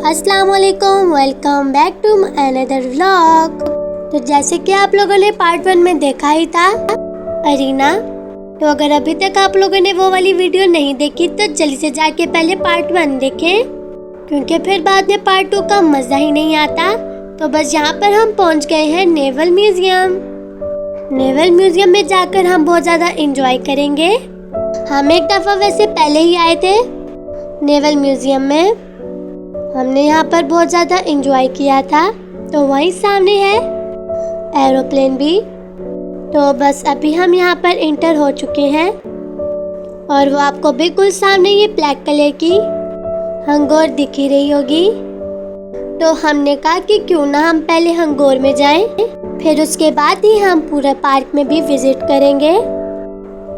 अस्सलाम वालेकुम, welcome back to another vlog. तो जैसे कि आप लोगों ने पार्ट 1 में देखा ही था अरीना, तो अगर अभी तक आप लोगों ने वो वाली वीडियो नहीं देखी तो जल्दी से जाके पहले पार्ट 1 देखें, क्योंकि फिर बाद में पार्ट 2 का मज़ा ही नहीं आता। तो बस यहाँ पर हम पहुँच गए हैं नेवल म्यूज़ियम। नेवल म्यूज़ियम में जाकर हम बहुत ज़्यादा इंजॉय करेंगे। हम एक दफ़ा वैसे पहले ही आए थे नेवल म्यूज़ियम में, हमने यहाँ पर बहुत ज़्यादा इंजॉय किया था। तो वहीं सामने है एरोप्लेन भी। तो बस अभी हम यहाँ पर इंटर हो चुके हैं और वो आपको बिल्कुल सामने ये ब्लैक कलर की हंगोर दिख ही रही होगी। तो हमने कहा कि क्यों ना हम पहले हंगोर में जाएं, फिर उसके बाद ही हम पूरा पार्क में भी विजिट करेंगे,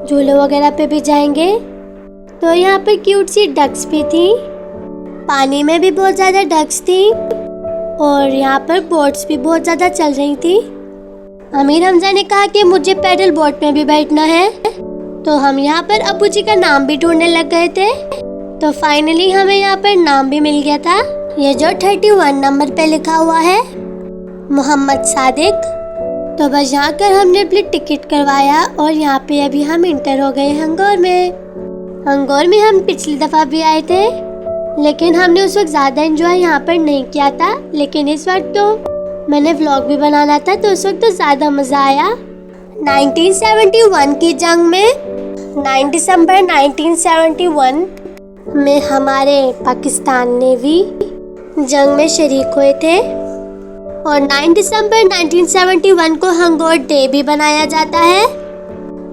झूले वगैरह पे भी जाएंगे। तो यहाँ पर क्यूट सी डक्स भी थी, पानी में भी बहुत ज़्यादा डक्स थी और यहाँ पर बोट्स भी बहुत ज़्यादा चल रही थी। अमीर हमजा ने कहा कि मुझे पैडल बोट में भी बैठना है, तो हम यहाँ पर अब्बू जी का नाम भी ढूंढने लग गए थे। तो फाइनली हमें यहाँ पर नाम भी मिल गया था, ये जो 31 नंबर पे लिखा हुआ है मोहम्मद सादिक। तो बस यहाँ कर हमने अपनी टिकट करवाया और यहाँ पे अभी हम इंटर हो गए हंगोर में। हंगोर में हम पिछली दफ़ा भी आए थे, लेकिन हमने उस वक्त ज़्यादा एंजॉय यहाँ पर नहीं किया था। लेकिन इस वक्त तो मैंने व्लॉग भी बनाना था, तो उस वक्त तो ज़्यादा मज़ा आया। 1971 की जंग में 9 दिसंबर 1971 में हमारे पाकिस्तान नेवी जंग में शरीक हुए थे और 9 दिसंबर 1971 को हंगोर डे भी बनाया जाता है।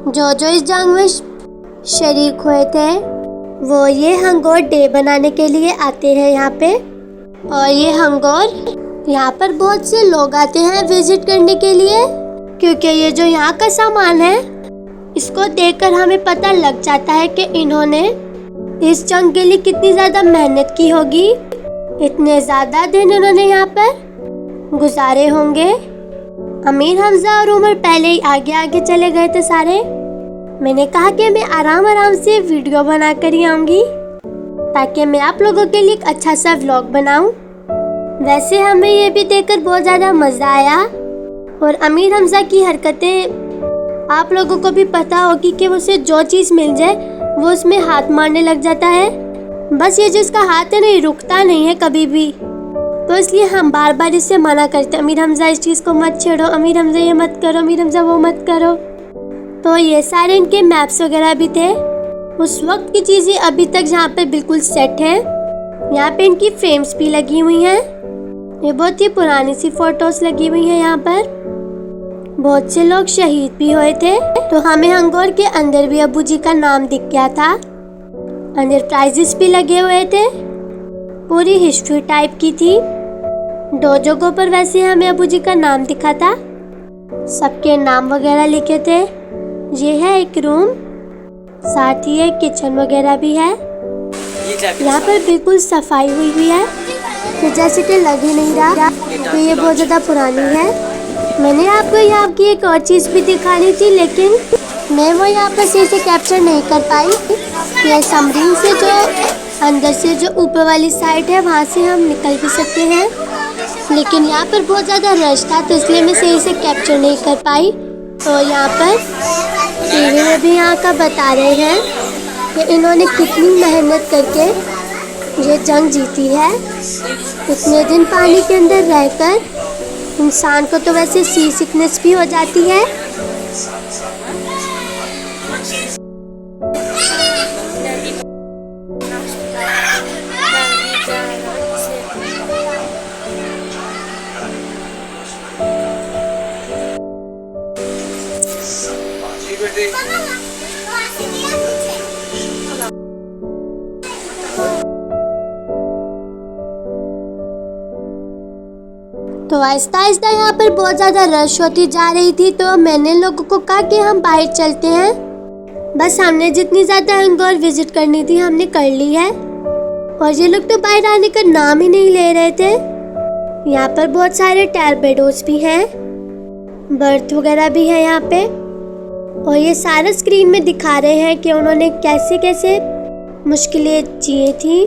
जो इस जंग में शरीक हुए थे वो ये हंगोर डे बनाने के लिए आते हैं यहाँ पे। और ये हंगोर, यहाँ पर बहुत से लोग आते हैं विजिट करने के लिए, क्योंकि ये जो यहाँ का सामान है इसको देखकर हमें पता लग जाता है कि इन्होंने इस जंग के लिए कितनी ज़्यादा मेहनत की होगी। इतने ज़्यादा दिन इन्होंने यहाँ पर गुजारे होंगे। अमीर हमजा और उमर पहले ही आगे आगे चले गए थे सारे। मैंने कहा कि मैं आराम से वीडियो बना कर ही आऊँगी, ताकि मैं आप लोगों के लिए एक अच्छा सा व्लॉग बनाऊँ। वैसे हमें ये भी देखकर बहुत ज़्यादा मज़ा आया। और अमीर हमजा की हरकतें आप लोगों को भी पता होगी कि उसे जो चीज़ मिल जाए वो उसमें हाथ मारने लग जाता है। बस ये जिसका हाथ है ना, ये रुकता नहीं है कभी भी। तो इसलिए हम बार बार इससे मना करते हैं, अमीर हमजा इस चीज़ को मत छेड़ो, अमीर हमजा ये मत करो, अमीर हमजा वो मत करो। तो ये सारे इनके मैप्स वगैरह भी थे उस वक्त की चीज़ें, अभी तक यहाँ पे बिल्कुल सेट हैं। यहाँ पे इनकी फ्रेम्स भी लगी हुई हैं, ये बहुत ही पुरानी सी फोटोज लगी हुई हैं। यहाँ पर बहुत से लोग शहीद भी हुए थे। तो हमें हंगोर के अंदर भी अब्बू जी का नाम दिख गया था, अंदर प्राइजेस भी लगे हुए थे, पूरी हिस्ट्री टाइप की थी। 2 जगहों पर वैसे हमें अब्बू जी का नाम दिखा था, सबके नाम वगैरह लिखे थे। ये है एक रूम, साथ ही एक किचन वगैरह भी है। यहाँ पर बिल्कुल सफाई हुई हुई है, तो जैसे कि लग ही नहीं रहा तो ये बहुत ज़्यादा पुरानी है। मैंने आपको यहाँ की एक और चीज़ भी दिखानी थी, लेकिन मैं वो यहाँ पर सही से कैप्चर नहीं कर पाई। ये सबमरीन से जो अंदर से जो ऊपर वाली साइड है वहाँ से हम निकल भी सकते हैं, लेकिन यहाँ पर बहुत ज़्यादा रश था तो इसलिए मैं सही से कैप्चर नहीं कर पाई। तो यहाँ पर टीवी में भी यहाँ का बता रहे हैं कि इन्होंने कितनी मेहनत करके ये जंग जीती है। इतने दिन पानी के अंदर रहकर इंसान को तो वैसे सी सिकनेस भी हो जाती है। तो आहिस्ता आहिस्ता यहाँ पर बहुत ज़्यादा रश होती जा रही थी, तो मैंने लोगों को कहा कि हम बाहर चलते हैं। बस हमने जितनी ज़्यादा हंगोर विजिट करनी थी हमने कर ली है। और ये लोग तो बाहर आने का नाम ही नहीं ले रहे थे। यहाँ पर बहुत सारे टॉर्पेडोज भी हैं, बर्थ वगैरह भी है यहाँ पे। और ये सारा स्क्रीन में दिखा रहे हैं कि उन्होंने कैसे कैसे मुश्किलें जिए थी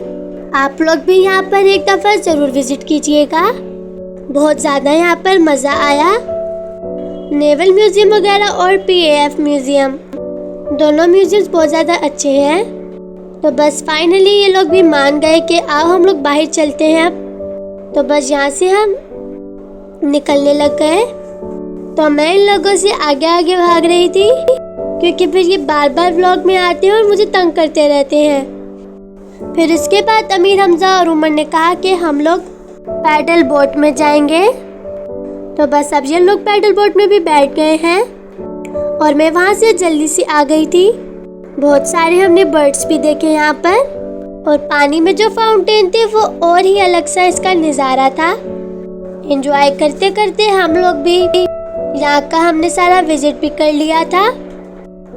आप लोग भी यहाँ पर एक दफ़ा ज़रूर विज़िट कीजिएगा। बहुत ज़्यादा यहाँ पर मज़ा आया। नेवल म्यूज़ियम वगैरह और PAF म्यूज़ियम, दोनों म्यूज़ियम्स बहुत ज़्यादा अच्छे हैं। तो बस फाइनली ये लोग भी मान गए कि आओ हम लोग बाहर चलते हैं अब। तो बस यहाँ से हम निकलने लग गए। तो मैं इन लोगों से आगे आगे भाग रही थी, क्योंकि फिर ये बार बार व्लॉग में आते हैं और मुझे तंग करते रहते हैं। फिर उसके बाद अमीर हमजा और उमर ने कहा कि हम लोग पैडल बोट में जाएंगे। तो बस अब ये लोग पैडल बोट में भी बैठ गए हैं और मैं वहाँ से जल्दी से आ गई थी। बहुत सारे हमने बर्ड्स भी देखे यहाँ पर, और पानी में जो फाउंटेन थे वो और ही अलग सा इसका नज़ारा था। एंजॉय करते करते हम लोग भी यहाँ का हमने सारा विजिट भी कर लिया था।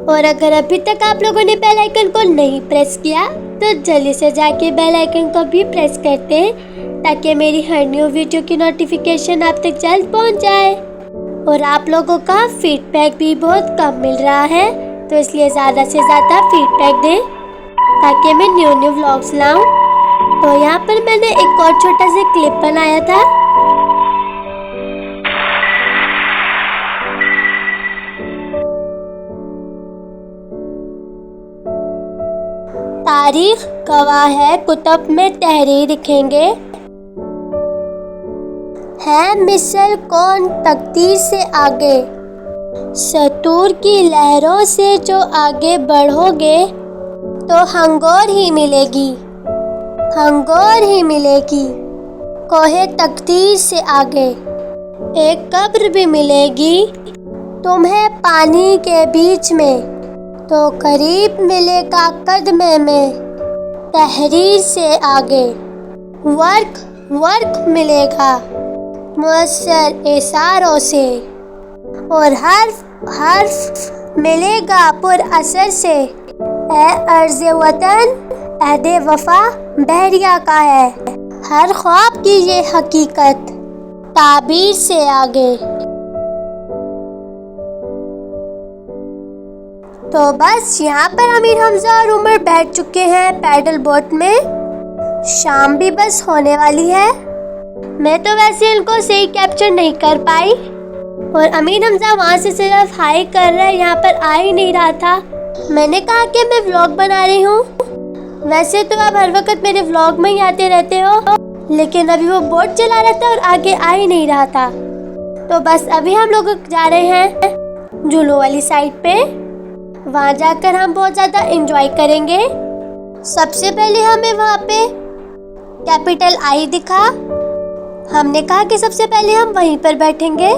और अगर अभी तक आप लोगों ने बेल आइकन को नहीं प्रेस किया तो जल्दी से जाके बेल आइकन को भी प्रेस करते हैं, ताकि मेरी हर न्यू वीडियो की नोटिफिकेशन आप तक जल्द पहुंच जाए। और आप लोगों का फीडबैक भी बहुत कम मिल रहा है, तो इसलिए ज़्यादा से ज़्यादा फीडबैक दें ताकि मैं न्यू व्लॉग्स लाऊं। तो यहाँ पर मैंने एक और छोटा सा क्लिप बनाया था। तारीख गवाह है, कुतुब में तहरीर लिखेंगे, है मिसल कौन तकदीर से आगे। सतूर की लहरों से जो आगे बढ़ोगे तो हंगोर ही मिलेगी, हंगोर ही मिलेगी। कोहे तकदीर से आगे एक कब्र भी मिलेगी तुम्हें पानी के बीच में, तो करीब मिलेगा कदमे में तहरीर से आगे। वर्क वर्क मिलेगा मुअस्सर इशारों से, और हर्फ हर्फ मिलेगा पुर असर से। ए अर्ज़े वतन अहदे वफा बहरिया का है, हर ख्वाब की ये हकीकत ताबीर से आगे। तो बस यहाँ पर अमीर हमजा और उमर बैठ चुके हैं पैडल बोट में। शाम भी बस होने वाली है। मैं तो वैसे इनको सही कैप्चर नहीं कर पाई, और अमीर हमजा वहाँ से सिर्फ हाई कर रहा है, यहाँ पर आ ही नहीं रहा था। मैंने कहा कि मैं व्लॉग बना रही हूँ। वैसे तो आप हर वक्त मेरे व्लॉग में ही आते रहते हो, लेकिन अभी वो बोट चला रहा था और आगे आ ही नहीं रहा था। तो बस अभी हम लोग जा रहे हैं झूलों वाली साइड पे। वहाँ जाकर हम बहुत ज़्यादा एंजॉय करेंगे। सबसे पहले हमें वहाँ पे कैपिटल I दिखा। हमने कहा कि सबसे पहले हम वहीं पर बैठेंगे,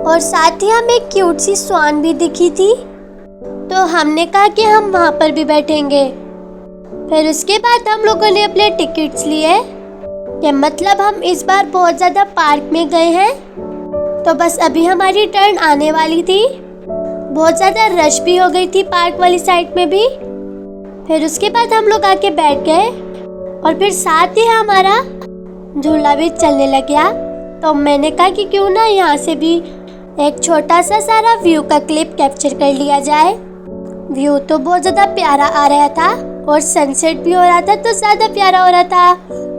और साथ ही हमें एक क्यूट सी स्वान भी दिखी थी, तो हमने कहा कि हम वहाँ पर भी बैठेंगे। फिर उसके बाद हम लोगों ने अपने टिकट्स लिए, कि मतलब हम इस बार बहुत ज़्यादा पार्क में गए हैं। तो बस अभी हमारी टर्न आने वाली थी। बहुत ज़्यादा रश भी हो गई थी पार्क वाली साइड में भी। फिर उसके बाद हम लोग आके बैठ गए, और फिर साथ ही हमारा झूला भी चलने लग गया। तो मैंने कहा कि क्यों ना यहाँ से भी एक छोटा सा सारा व्यू का क्लिप कैप्चर कर लिया जाए। व्यू तो बहुत ज़्यादा प्यारा आ रहा था, और सनसेट भी हो रहा था तो ज़्यादा प्यारा हो रहा था।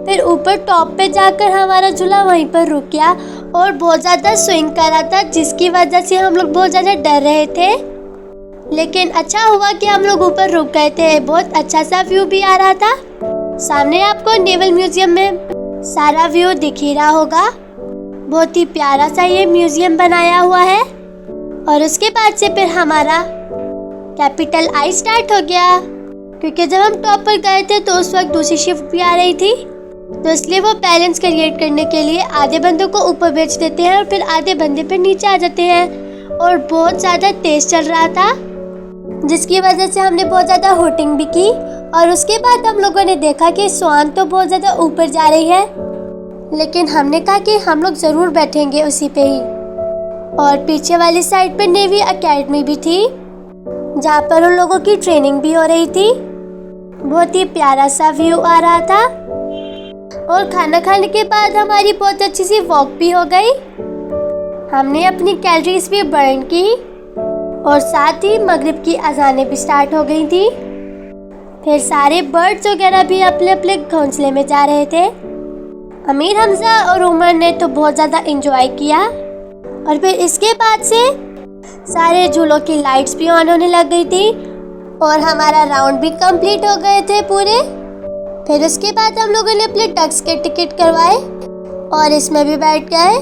फिर ऊपर टॉप पे जाकर हमारा झूला वहीं पर रुक गया, और बहुत ज़्यादा स्विंग कर रहा था, जिसकी वजह से हम लोग बहुत ज़्यादा डर रहे थे। लेकिन अच्छा हुआ कि हम लोग ऊपर रुक गए थे। बहुत अच्छा सा व्यू भी आ रहा था। सामने आपको नेवल म्यूज़ियम में सारा व्यू दिख ही रहा होगा। बहुत ही प्यारा सा ये म्यूज़ियम बनाया हुआ है। और उसके बाद से फिर हमारा कैपिटल I स्टार्ट हो गया, क्योंकि जब हम टॉप पर गए थे तो उस वक्त दूसरी शिफ्ट भी आ रही थी, तो इसलिए वो बैलेंस क्रिएट करने के लिए आधे बंदों को ऊपर भेज देते हैं और फिर आधे बंदे फिर नीचे आ जाते हैं। और बहुत ज़्यादा तेज़ चल रहा था, जिसकी वजह से हमने बहुत ज़्यादा होटिंग भी की। और उसके बाद हम लोगों ने देखा कि स्वान तो बहुत ज़्यादा ऊपर जा रही है, लेकिन हमने कहा कि हम लोग ज़रूर बैठेंगे उसी पे ही। और पीछे वाली साइड पे नेवी एकेडमी भी थी, जहाँ पर उन लोगों की ट्रेनिंग भी हो रही थी। बहुत ही प्यारा सा व्यू आ रहा था। और खाना खाने के बाद हमारी बहुत अच्छी सी वॉक भी हो गई। हमने अपनी कैलोरीज भी बर्न की, और साथ ही मगरिब की अज़ानें भी स्टार्ट हो गई थी। फिर सारे बर्ड्स वगैरह भी अपने अपने घोंसले में जा रहे थे। अमीर हमजा और उमर ने तो बहुत ज़्यादा एंजॉय किया। और फिर इसके बाद से सारे झूलों की लाइट्स भी ऑन होने लग गई थी और हमारा राउंड भी कंप्लीट हो गए थे पूरे। फिर उसके बाद हम लोगों ने अपने डक्स के टिकट करवाए और इसमें भी बैठ गए।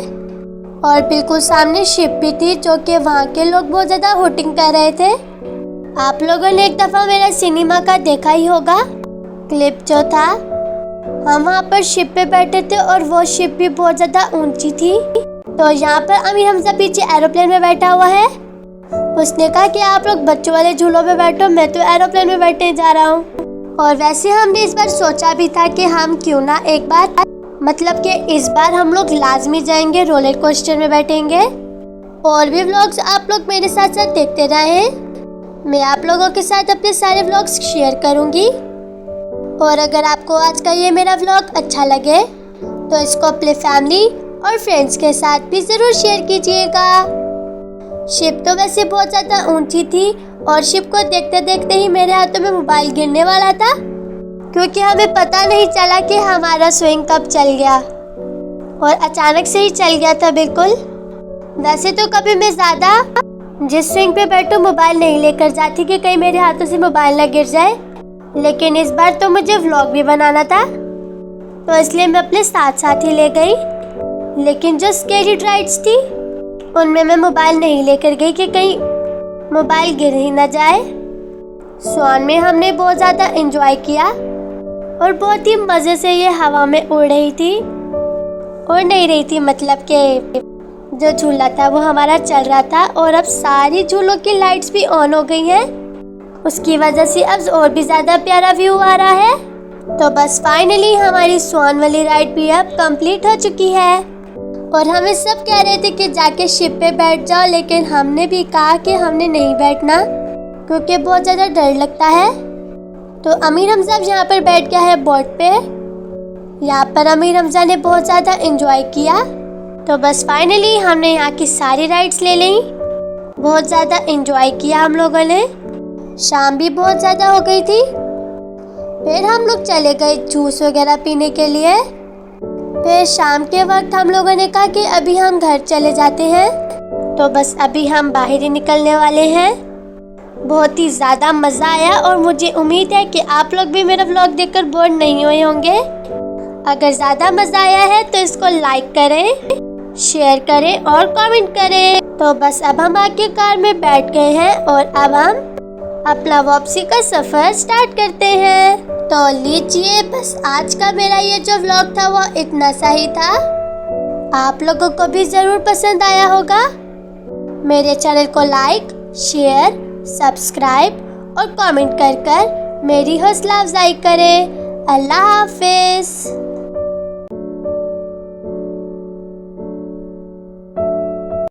और बिल्कुल सामने शिप भी थी जो कि वहाँ के लोग बहुत ज़्यादा होटिंग कर रहे थे। आप लोगों ने एक दफ़ा मेरा सिनेमा का देखा ही होगा क्लिप जो था। हम वहाँ पर शिप पे बैठे थे और वो शिप भी बहुत ज़्यादा ऊंची थी। तो यहाँ पर अमीर हमजा पीछे एरोप्लेन में बैठा हुआ है। उसने कहा कि आप लोग बच्चों वाले झूलों पे बैठो, मैं तो एरोप्लेन में बैठने जा रहा हूँ। और वैसे हमने इस बार सोचा भी था कि हम क्यों ना एक बार मतलब कि इस बार हम लोग लाजमी जाएंगे, रोलर कोस्टर में बैठेंगे। और भी व्लॉग्स आप लोग मेरे साथ साथ देखते रहें। मैं आप लोगों के साथ अपने सारे व्लॉग्स शेयर करूंगी। और अगर आपको आज का ये मेरा व्लॉग अच्छा लगे तो इसको अपने फैमिली और फ्रेंड्स के साथ भी ज़रूर शेयर कीजिएगा। शिप तो वैसे बहुत ज़्यादा ऊंची थी और शिप को देखते देखते ही मेरे हाथों में मोबाइल गिरने वाला था, क्योंकि हमें पता नहीं चला कि हमारा स्विंग कब चल गया और अचानक से ही चल गया था बिल्कुल। वैसे तो कभी मैं ज़्यादा जिस स्विंग पे बैठूं मोबाइल नहीं लेकर जाती कि कहीं मेरे हाथों से मोबाइल ना गिर जाए, लेकिन इस बार तो मुझे व्लॉग भी बनाना था तो इसलिए मैं अपने साथ साथ ही ले गई। लेकिन जो स्केरी राइड्स थी उनमें मैं मोबाइल नहीं लेकर गई कि कहीं मोबाइल गिर ही ना जाए। स्वान में हमने बहुत ज़्यादा एंजॉय किया और बहुत ही मज़े से ये हवा में उड़ रही थी और नहीं रही थी, मतलब कि जो झूला था वो हमारा चल रहा था। और अब सारी झूलों की लाइट्स भी ऑन हो गई हैं, उसकी वजह से अब और भी ज़्यादा प्यारा व्यू आ रहा है। तो बस फाइनली हमारी स्वान वाली राइड भी अब कंप्लीट हो चुकी है। और हमें सब कह रहे थे कि जाके शिप पे बैठ जाओ, लेकिन हमने भी कहा कि हमने नहीं बैठना क्योंकि बहुत ज़्यादा डर लगता है। तो अमीर हमजा यहाँ पर बैठ गया है बोट पे। यहाँ पर अमीर हमजा ने बहुत ज़्यादा एंजॉय किया। तो बस फाइनली हमने यहाँ की सारी राइड्स ले ली, बहुत ज़्यादा एंजॉय किया हम लोगों ने। शाम भी बहुत ज़्यादा हो गई थी। फिर हम लोग चले गए जूस वगैरह पीने के लिए। फिर शाम के वक्त हम लोगों ने कहा कि अभी हम घर चले जाते हैं। तो बस अभी हम बाहर ही निकलने वाले हैं। बहुत ही ज़्यादा मज़ा आया और मुझे उम्मीद है कि आप लोग भी मेरा व्लॉग देखकर बोर नहीं हुए होंगे। अगर ज़्यादा मज़ा आया है तो इसको लाइक करें, शेयर करें और कमेंट करें। तो बस अब हम आके कार में बैठ गए हैं और अब हम अपना वापसी का सफ़र स्टार्ट करते हैं। तो लीजिए, बस आज का मेरा ये जो व्लॉग था वो इतना सा ही था। आप लोगों को भी ज़रूर पसंद आया होगा। मेरे चैनल को लाइक, शेयर, सब्सक्राइब और कमेंट कर मेरी हौसला अफजाई करें। अल्लाह हाफिज़।